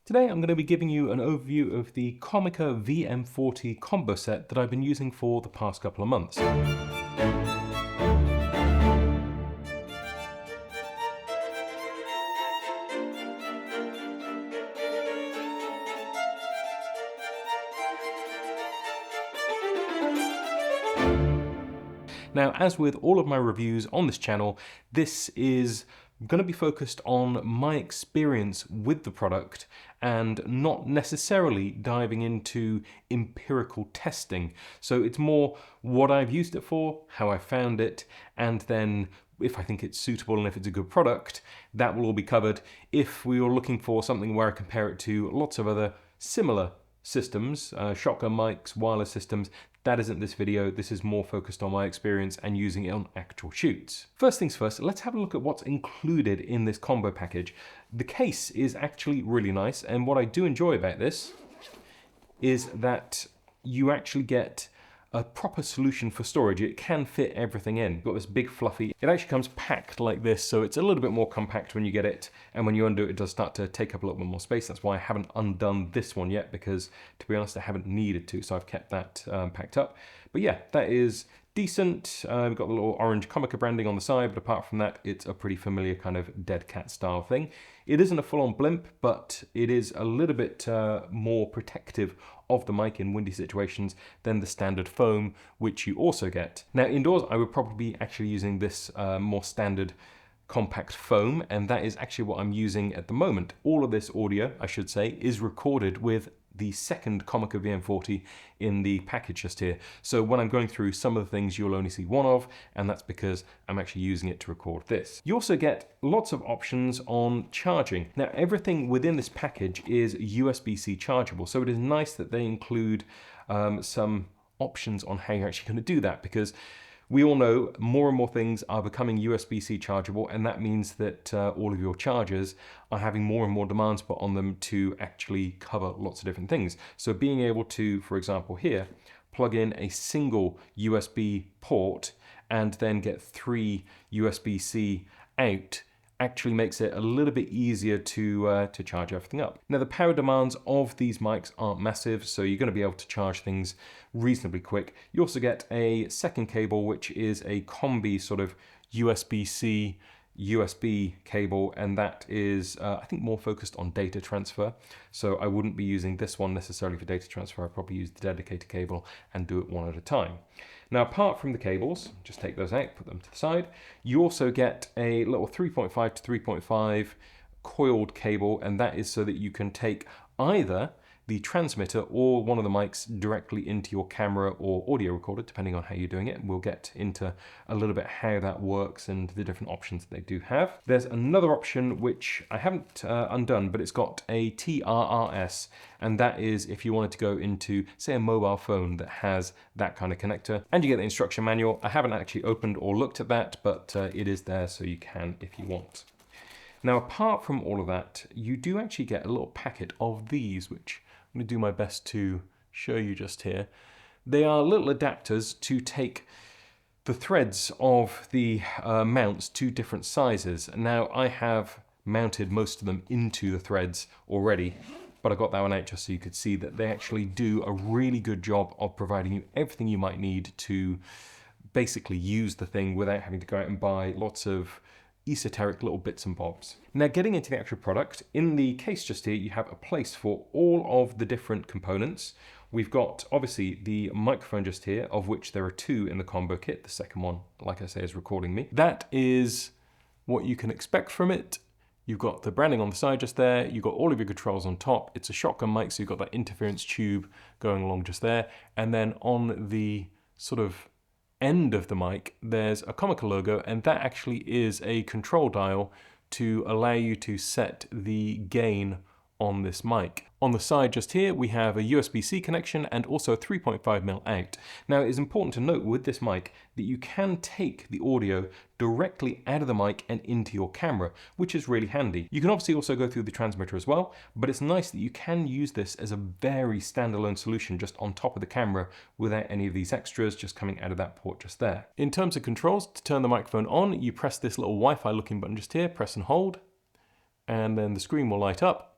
Today I'm going to be giving you an overview of the Comica VM40 Combo set that I've been using for the past couple of months. Now, as with all of my reviews on this channel, this is going to be focused on my experience with the product and not necessarily diving into empirical testing. So it's more what I've used it for, how I found it, and then if I think it's suitable and if it's a good product, that will all be covered. If we were looking for something where I compare it to lots of other similar systems, shotgun mics, wireless systems, that isn't this video. This is more focused on my experience and using it on actual shoots. First things first, let's have a look at what's included in this combo package. The case is actually really nice, and what I do enjoy about this is that you actually get a proper solution for storage. It can fit everything in. You've got this big fluffy, it actually comes packed like this, so it's a little bit more compact when you get it, and when you undo it, it does start to take up a little bit more space. That's why I haven't undone this one yet, because to be honest, I haven't needed to, so I've kept that packed up. But yeah, that is decent. We've got the little orange Comica branding on the side, but apart from that, it's a pretty familiar kind of dead cat style thing. It isn't a full-on blimp, but it is a little bit more protective of the mic in windy situations than the standard foam, which you also get. Now indoors, I would probably be actually using this more standard compact foam, and that is actually what I'm using at the moment. All of this audio, I should say, is recorded with the second Comica VM40 in the package just here. So when I'm going through some of the things, you'll only see one of, and that's because I'm actually using it to record this. You also get lots of options on charging. Now, everything within this package is USB-C chargeable, so it is nice that they include some options on how you're actually going to do that, because we all know more and more things are becoming USB-C chargeable, and that means that all of your chargers are having more and more demands put on them to actually cover lots of different things. So being able to, for example here, plug in a single USB port and then get 3 USB-C out actually makes it a little bit easier to charge everything up. Now, the power demands of these mics aren't massive, so you're going to be able to charge things reasonably quick. You also get a second cable, which is a combi sort of USB-C USB cable, and that is I think more focused on data transfer. So I wouldn't be using this one necessarily for data transfer. I'd probably use the dedicated cable and do it one at a time. Now, apart from the cables, just take those out, put them to the side. You also get a little 3.5 to 3.5 coiled cable, and that is so that you can take either the transmitter or one of the mics directly into your camera or audio recorder, depending on how you're doing it. We'll get into a little bit how that works and the different options that they do have. There's another option which I haven't undone, but it's got a TRRS, and that is if you wanted to go into, say, a mobile phone that has that kind of connector. And you get the instruction manual. I haven't actually opened or looked at that, but it is there, so you can if you want. Now, apart from all of that, you do actually get a little packet of these, which I'm going to do my best to show you just here. They are little adapters to take the threads of the mounts to different sizes. Now, I have mounted most of them into the threads already, but I got that one out just so you could see that they actually do a really good job of providing you everything you might need to basically use the thing without having to go out and buy lots of esoteric little bits and bobs. Now, getting into the actual product, in the case just here, you have a place for all of the different components. We've got, obviously, the microphone just here, of which there are 2 in the combo kit. The second one, like I say, is recording me. That is what you can expect from it. You've got the branding on the side just there. You've got all of your controls on top. It's a shotgun mic, so you've got that interference tube going along just there. And then on the sort of end of the mic, there's a Comica logo, and that actually is a control dial to allow you to set the gain on this mic. On the side just here, we have a USB-C connection and also a 3.5mm out. Now, it is important to note with this mic that you can take the audio directly out of the mic and into your camera, which is really handy. You can obviously also go through the transmitter as well, but it's nice that you can use this as a very standalone solution just on top of the camera without any of these extras just coming out of that port just there. In terms of controls, to turn the microphone on, you press this little Wi-Fi looking button just here, press and hold, and then the screen will light up.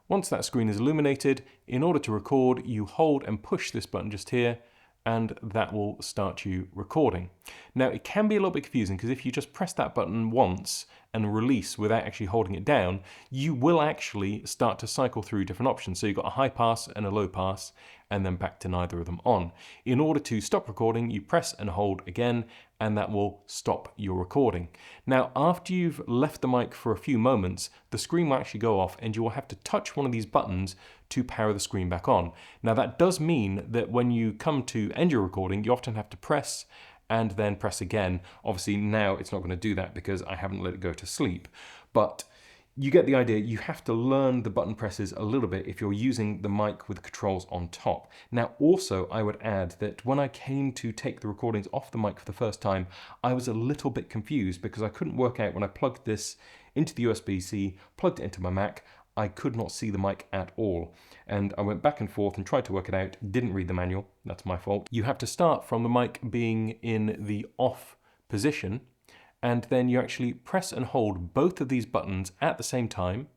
Once that screen is illuminated, in order to record, you hold and push this button just here, and that will start you recording. Now, it can be a little bit confusing because if you just press that button once and release without actually holding it down, you will actually start to cycle through different options. So you've got a high pass and a low pass, and then back to neither of them on. In order to stop recording, you press and hold again, and that will stop your recording. Now, after you've left the mic for a few moments, the screen will actually go off and you will have to touch one of these buttons to power the screen back on. Now, that does mean that when you come to end your recording, you often have to press and then press again. Obviously, now it's not going to do that because I haven't let it go to sleep. But you get the idea. You have to learn the button presses a little bit if you're using the mic with controls on top. Now, also, I would add that when I came to take the recordings off the mic for the first time, I was a little bit confused because I couldn't work out when I plugged this into the USB-C, plugged it into my Mac, I could not see the mic at all. And I went back and forth and tried to work it out, didn't read the manual, that's my fault. You have to start from the mic being in the off position, and then you actually press and hold both of these buttons at the same time.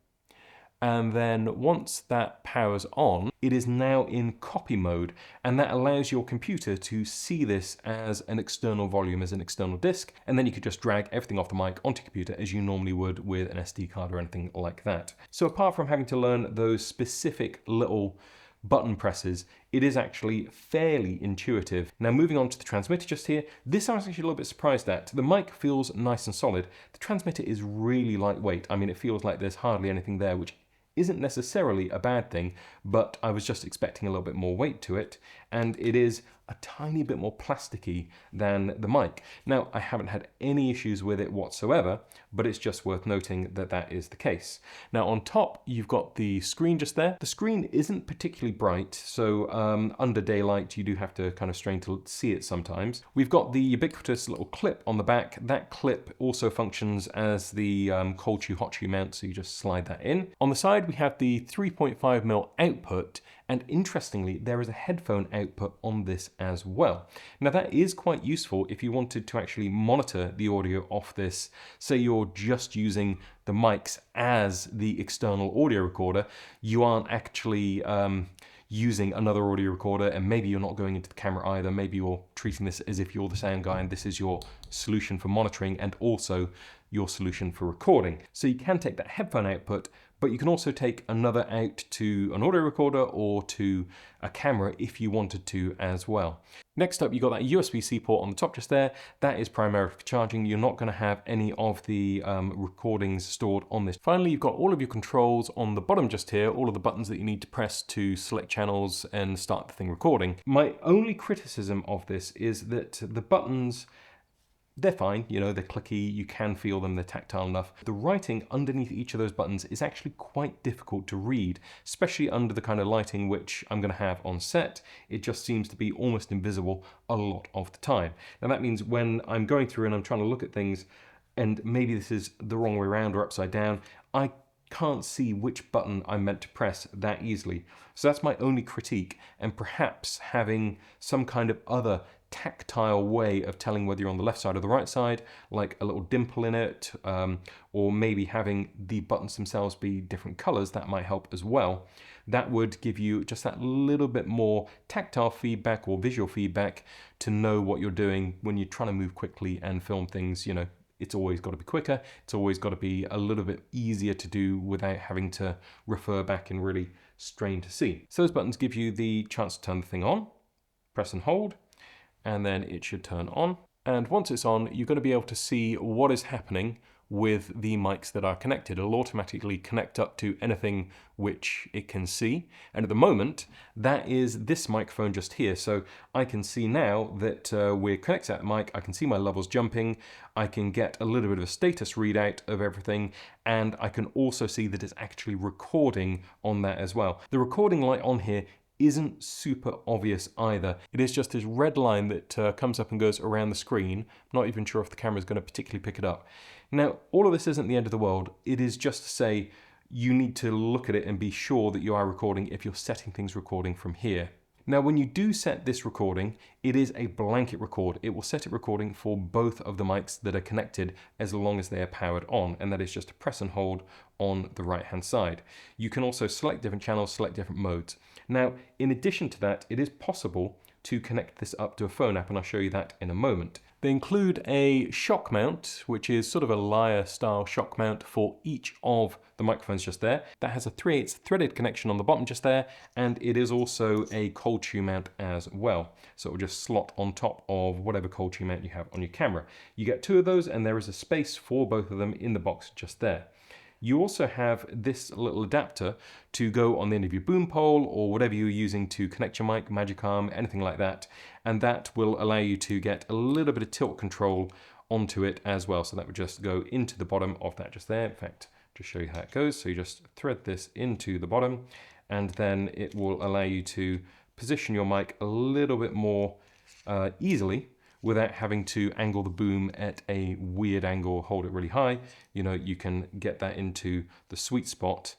And then once that powers on, it is now in copy mode, and that allows your computer to see this as an external volume, as an external disk, and then you could just drag everything off the mic onto your computer as you normally would with an SD card or anything like that. So apart from having to learn those specific little button presses, it is actually fairly intuitive. Now, moving on to the transmitter just here, this I was actually a little bit surprised at. The mic feels nice and solid. The transmitter is really lightweight. I mean, it feels like there's hardly anything there, which isn't necessarily a bad thing, but I was just expecting a little bit more weight to it, and it is a tiny bit more plasticky than the mic. Now, I haven't had any issues with it whatsoever, but it's just worth noting that that is the case. Now, on top, you've got the screen just there. The screen isn't particularly bright, so under daylight, you do have to kind of strain to see it sometimes. We've got the ubiquitous little clip on the back. That clip also functions as the cold chew, hot chew mount, so you just slide that in. On the side, we have the 3.5mm output, and interestingly, there is a headphone output on this as well. Now, that is quite useful if you wanted to actually monitor the audio off this. Say you're just using the mics as the external audio recorder, you aren't actually using another audio recorder, and maybe you're not going into the camera either. Maybe you're treating this as if you're the sound guy and this is your solution for monitoring and also your solution for recording. So you can take that headphone output, but you can also take another out to an audio recorder or to a camera if you wanted to as well. Next up, you've got that USB-C port on the top just there. That is primarily for charging. You're not going to have any of the recordings stored on this. Finally, you've got all of your controls on the bottom just here, all of the buttons that you need to press to select channels and start the thing recording. My only criticism of this is that the buttons, they're fine, you know, they're clicky, you can feel them, they're tactile enough. The writing underneath each of those buttons is actually quite difficult to read, especially under the kind of lighting which I'm going to have on set. It just seems to be almost invisible a lot of the time. Now that means when I'm going through and I'm trying to look at things, and maybe this is the wrong way around or upside down, I can't see which button I'm meant to press that easily. So that's my only critique, and perhaps having some kind of other tactile way of telling whether you're on the left side or the right side, like a little dimple in it, or maybe having the buttons themselves be different colors, that might help as well. That would give you just that little bit more tactile feedback or visual feedback to know what you're doing when you're trying to move quickly and film things. You know, it's always got to be quicker, it's always got to be a little bit easier to do without having to refer back and really strain to see. So those buttons give you the chance to turn the thing on, press and hold, and then it should turn on. And once it's on, you're going to be able to see what is happening with the mics that are connected. It'll automatically connect up to anything which it can see. And at the moment, that is this microphone just here. So I can see now that we're connected to that mic. I can see my levels jumping. I can get a little bit of a status readout of everything. And I can also see that it's actually recording on that as well. The recording light on here isn't super obvious either. It is just this red line that comes up and goes around the screen. I'm not even sure if the camera is going to particularly pick it up. Now, all of this isn't the end of the world. It is just to say you need to look at it and be sure that you are recording if you're setting things recording from here. Now, when you do set this recording, it is a blanket record. It will set it recording for both of the mics that are connected as long as they are powered on, and that is just a press and hold on the right-hand side. You can also select different channels, select different modes. Now, in addition to that, it is possible to connect this up to a phone app, and I'll show you that in a moment. They include a shock mount, which is sort of a lyre style shock mount for each of the microphones just there. That has a 3/8 threaded connection on the bottom just there, and it is also a cold shoe mount as well. So it will just slot on top of whatever cold shoe mount you have on your camera. You get 2 of those, and there is a space for both of them in the box just there. You also have this little adapter to go on the end of your boom pole or whatever you're using to connect your mic, Magic Arm, anything like that. And that will allow you to get a little bit of tilt control onto it as well. So that would just go into the bottom of that just there. In fact, just show you how it goes. So you just thread this into the bottom, and then it will allow you to position your mic a little bit more easily without having to angle the boom at a weird angle, hold it really high. You know, you can get that into the sweet spot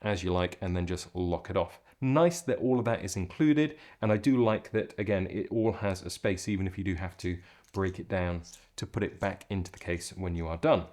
as you like and then just lock it off. Nice that all of that is included, and I do like that, again, it all has a space, even if you do have to break it down to put it back into the case when you are done.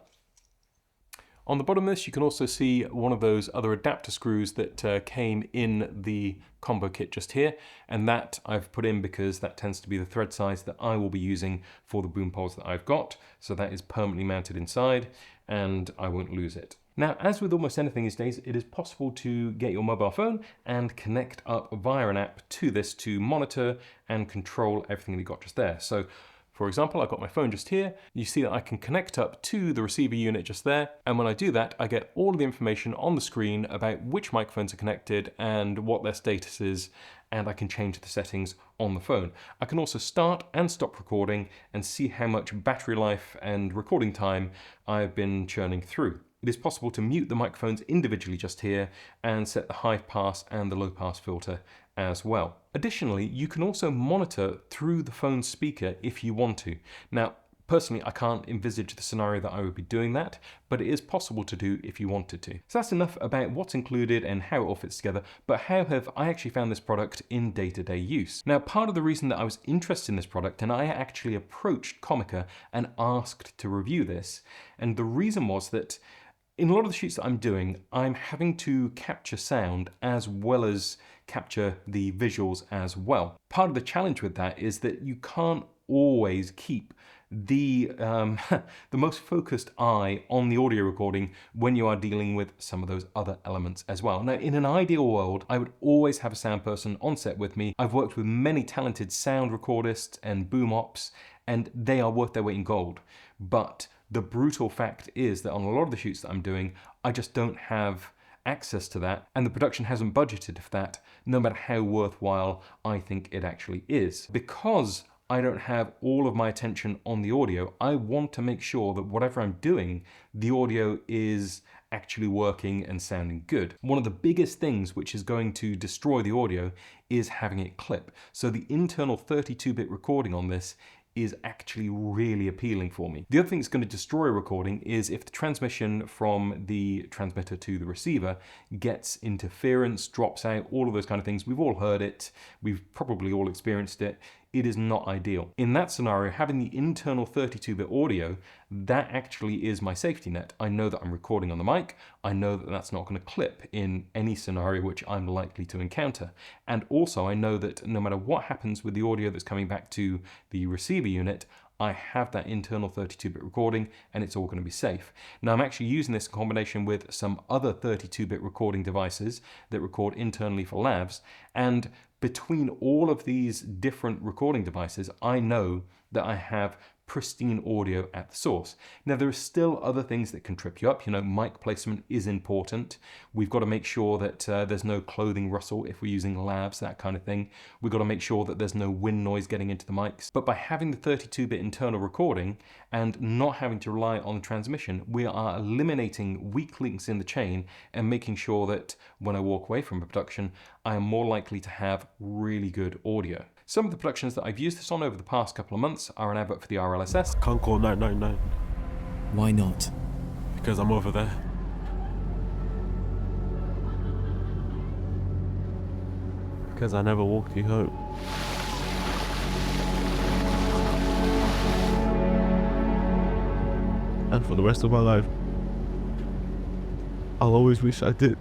On the bottom of this, you can also see one of those other adapter screws that came in the combo kit just here, and that I've put in because that tends to be the thread size that I will be using for the boom poles that I've got. So that is permanently mounted inside, and I won't lose it. Now, as with almost anything these days, it is possible to get your mobile phone and connect up via an app to this to monitor and control everything that you've got just there. So, for example, I've got my phone just here. You see that I can connect up to the receiver unit just there. And when I do that, I get all of the information on the screen about which microphones are connected and what their status is, and I can change the settings on the phone. I can also start and stop recording and see how much battery life and recording time I've been churning through. It is possible to mute the microphones individually just here and set the high pass and the low pass filter as well. Additionally, you can also monitor through the phone speaker if you want to. Now, personally, I can't envisage the scenario that I would be doing that, but it is possible to do if you wanted to. So that's enough about what's included and how it all fits together, but how have I actually found this product in day-to-day use? Now, part of the reason that I was interested in this product, and I actually approached Comica and asked to review this, and the reason was that in a lot of the shoots that I'm doing, I'm having to capture sound as well as capture the visuals as well. Part of the challenge with that is that you can't always keep the most focused eye on the audio recording when you are dealing with some of those other elements as well. Now, in an ideal world, I would always have a sound person on set with me. I've worked with many talented sound recordists and boom ops, and they are worth their weight in gold. But the brutal fact is that on a lot of the shoots that I'm doing, I just don't have access to that, and the production hasn't budgeted for that, no matter how worthwhile I think it actually is. Because I don't have all of my attention on the audio, I want to make sure that whatever I'm doing, the audio is actually working and sounding good. One of the biggest things which is going to destroy the audio is having it clip. So the internal 32-bit recording on this is actually really appealing for me. The other thing that's going to destroy a recording is if the transmission from the transmitter to the receiver gets interference, drops out, all of those kind of things. We've all heard it. We've probably all experienced it. It is not ideal. In that scenario, having the internal 32-bit audio, that actually is my safety net. I know that I'm recording on the mic. I know that that's not going to clip in any scenario which I'm likely to encounter. And also I know that no matter what happens with the audio that's coming back to the receiver unit, I have that internal 32-bit recording and it's all going to be safe. Now, I'm actually using this in combination with some other 32-bit recording devices that record internally for labs, and between all of these different recording devices, I know that I have pristine audio at the source. Now, there are still other things that can trip you up. You know, mic placement is important. We've got to make sure that there's no clothing rustle if we're using labs, that kind of thing. We've got to make sure that there's no wind noise getting into the mics. But by having the 32-bit internal recording and not having to rely on the transmission, we are eliminating weak links in the chain and making sure that when I walk away from a production, I am more likely to have really good audio. Some of the productions that I've used this on over the past couple of months are an advert for the RLSS. Can't call 999. Why not? Because I'm over there. Because I never walked you home. And for the rest of my life, I'll always wish I did.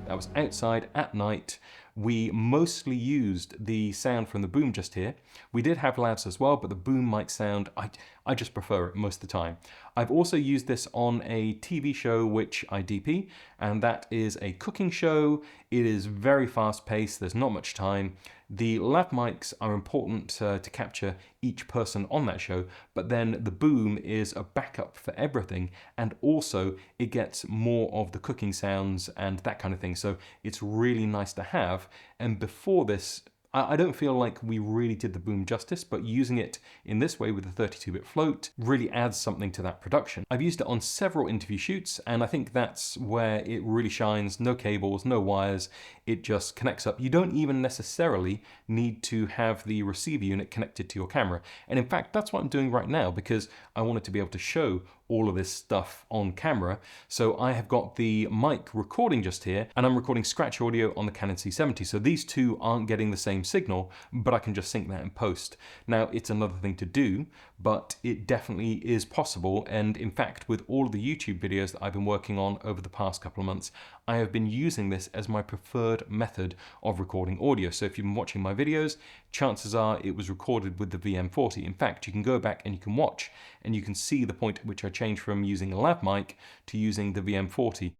That was outside at night. We mostly used the sound from the boom just here. We did have louds as well, but the boom mic sound, I just prefer it most of the time. I've also used this on a TV show which I DP, and that is a cooking show. It is very fast paced, there's not much time. The lav mics are important to capture each person on that show, but then the boom is a backup for everything, and also it gets more of the cooking sounds and that kind of thing, so it's really nice to have. And before this, I don't feel like we really did the boom justice, but using it in this way with the 32-bit float really adds something to that production. I've used it on several interview shoots, and I think that's where it really shines. No cables, no wires, it just connects up. You don't even necessarily need to have the receiver unit connected to your camera. And in fact, that's what I'm doing right now, because I wanted to be able to show all of this stuff on camera. So I have got the mic recording just here, and I'm recording scratch audio on the Canon C70. So these two aren't getting the same signal, but I can just sync that in post. Now, it's another thing to do, but it definitely is possible. And in fact, with all of the YouTube videos that I've been working on over the past couple of months, I have been using this as my preferred method of recording audio. So if you've been watching my videos, chances are it was recorded with the VM40. In fact, you can go back and you can watch, and you can see the point at which I changed from using a lav mic to using the VM40.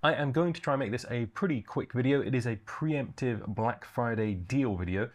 I am going to try and make this a pretty quick video. It is a preemptive Black Friday deal video.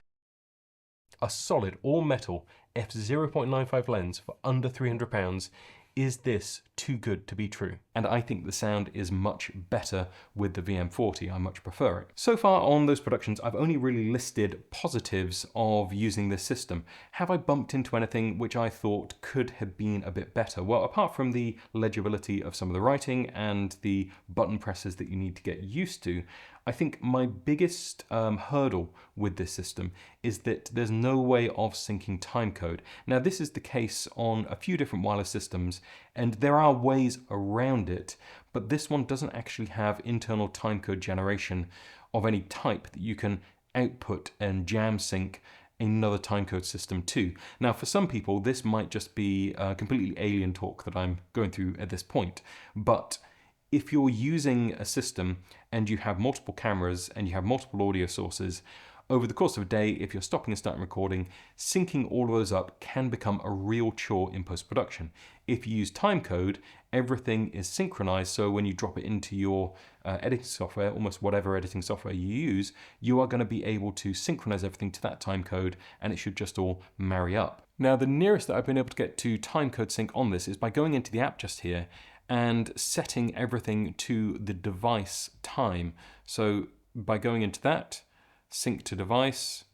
A solid all-metal f/0.95 lens for under £300. Is this too good to be true? And I think the sound is much better with the VM40. I much prefer it. So far on those productions, I've only really listed positives of using this system. Have I bumped into anything which I thought could have been a bit better? Well, apart from the legibility of some of the writing and the button presses that you need to get used to, I think my biggest hurdle with this system is that there's no way of syncing timecode. Now, this is the case on a few different wireless systems, and there are ways around it, but this one doesn't actually have internal timecode generation of any type that you can output and jam sync another timecode system to. Now, for some people, this might just be completely alien talk that I'm going through at this point, but if you're using a system and you have multiple cameras and you have multiple audio sources, over the course of a day, if you're stopping and starting recording, syncing all of those up can become a real chore in post-production. If you use timecode, everything is synchronized, so when you drop it into your editing software, almost whatever editing software you use, you are going to be able to synchronize everything to that timecode, and it should just all marry up. Now, the nearest that I've been able to get to timecode sync on this is by going into the app just here and setting everything to the device time. So by going into that, sync to device,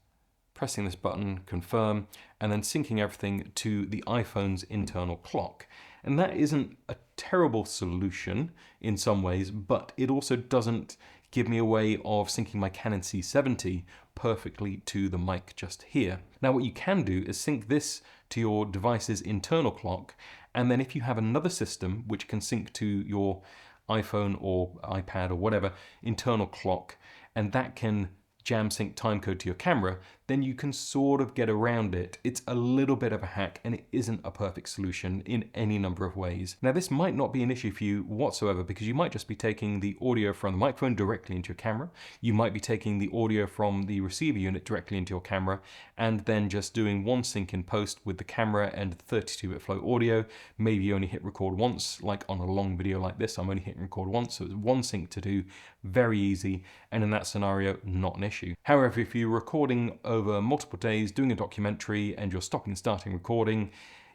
pressing this button, confirm, and then syncing everything to the iPhone's internal clock. And that isn't a terrible solution in some ways, but it also doesn't give me a way of syncing my Canon C70 perfectly to the mic just here. Now, what you can do is sync this to your device's internal clock, and then if you have another system which can sync to your iPhone or iPad or whatever internal clock, and that can jam sync timecode to your camera, then you can sort of get around it. It's a little bit of a hack, and it isn't a perfect solution in any number of ways. Now, this might not be an issue for you whatsoever, because you might just be taking the audio from the microphone directly into your camera. You might be taking the audio from the receiver unit directly into your camera, and then just doing one sync in post with the camera and the 32-bit float audio. Maybe you only hit record once, like on a long video like this, I'm only hitting record once, so it's one sync to do, very easy, and in that scenario, not an issue. However, if you're recording over multiple days, doing a documentary, and you're stopping and starting recording,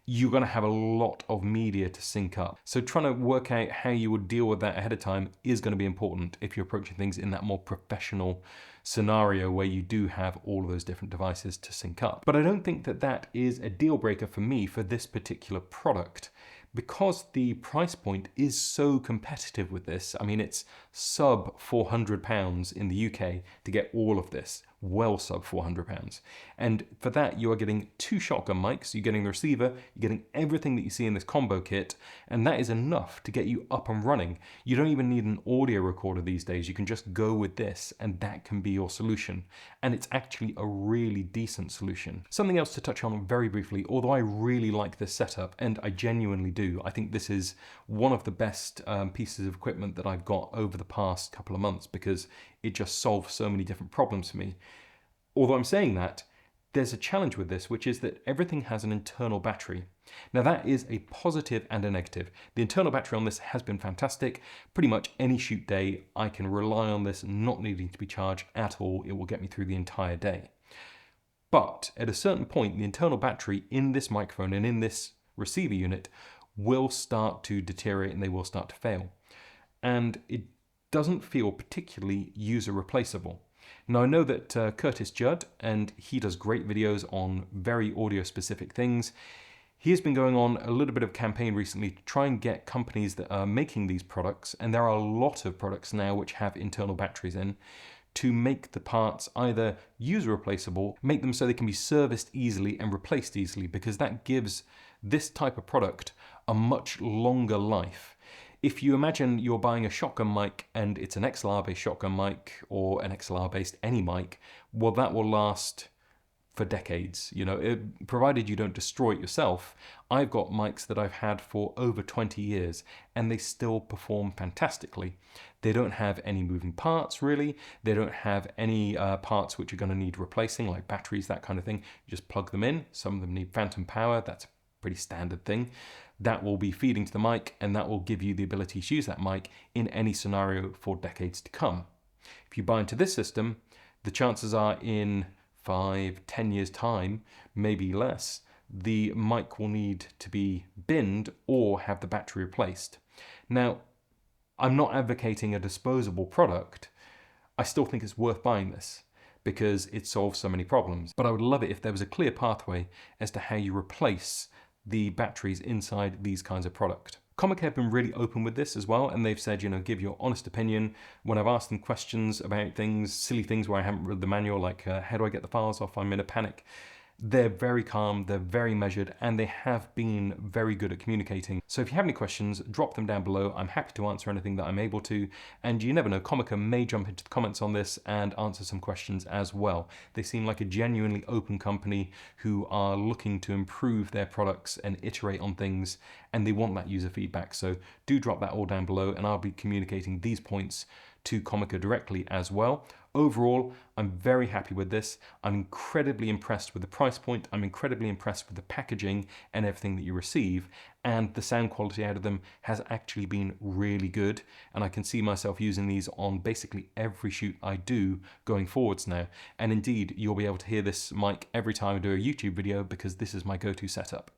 you're going to have a lot of media to sync up. So trying to work out how you would deal with that ahead of time is going to be important if you're approaching things in that more professional scenario where you do have all of those different devices to sync up. But I don't think that that is a deal breaker for me for this particular product, because the price point is so competitive with this. I mean, it's sub £400 in the UK to get all of this, well sub £400. And for that, you are getting 2 shotgun mics, you're getting the receiver, you're getting everything that you see in this combo kit, and that is enough to get you up and running. You don't even need an audio recorder these days. You can just go with this, and that can be your solution. And it's actually a really decent solution. Something else to touch on very briefly, although I really like this setup, and I genuinely do, I think this is one of the best pieces of equipment that I've got over the past couple of months, because it just solves so many different problems for me. Although I'm saying that, there's a challenge with this, which is that everything has an internal battery. Now that is a positive and a negative. The internal battery on this has been fantastic. Pretty much any shoot day, I can rely on this not needing to be charged at all. It will get me through the entire day. But at a certain point, the internal battery in this microphone and in this receiver unit will start to deteriorate and they will start to fail. And it doesn't feel particularly user replaceable. Now I know that Curtis Judd, and he does great videos on very audio specific things. He has been going on a little bit of a campaign recently to try and get companies that are making these products, and there are a lot of products now which have internal batteries in, to make the parts either user replaceable, make them so they can be serviced easily and replaced easily, because that gives this type of product a much longer life. If you imagine you're buying a shotgun mic and it's an XLR-based shotgun mic or an XLR-based any mic, well, that will last for decades, you know, provided you don't destroy it yourself. I've got mics that I've had for over 20 years and they still perform fantastically. They don't have any moving parts really. They don't have any parts which are going to need replacing, like batteries, that kind of thing. You just plug them in. Some of them need phantom power. That's a pretty standard thing. That will be feeding to the mic and that will give you the ability to use that mic in any scenario for decades to come. If you buy into this system, the chances are in 5-10 years time, maybe less, the mic will need to be binned or have the battery replaced. Now, I'm not advocating a disposable product. I still think it's worth buying this because it solves so many problems. But I would love it if there was a clear pathway as to how you replace the batteries inside these kinds of product. Comica have been really open with this as well, and they've said, you know, give your honest opinion. When I've asked them questions about things, silly things where I haven't read the manual, like how do I get the files off, I'm in a panic, they're very calm, they're very measured, and they have been very good at communicating. So if you have any questions, drop them down below. I'm happy to answer anything that I'm able to, and you never know, Comica may jump into the comments on this and answer some questions as well. They seem like a genuinely open company who are looking to improve their products and iterate on things, and they want that user feedback. So do drop that all down below, and I'll be communicating these points to Comica directly as well. Overall, I'm very happy with this. I'm incredibly impressed with the price point. I'm incredibly impressed with the packaging and everything that you receive. And the sound quality out of them has actually been really good. And I can see myself using these on basically every shoot I do going forwards now. And indeed, you'll be able to hear this mic every time I do a YouTube video because this is my go-to setup.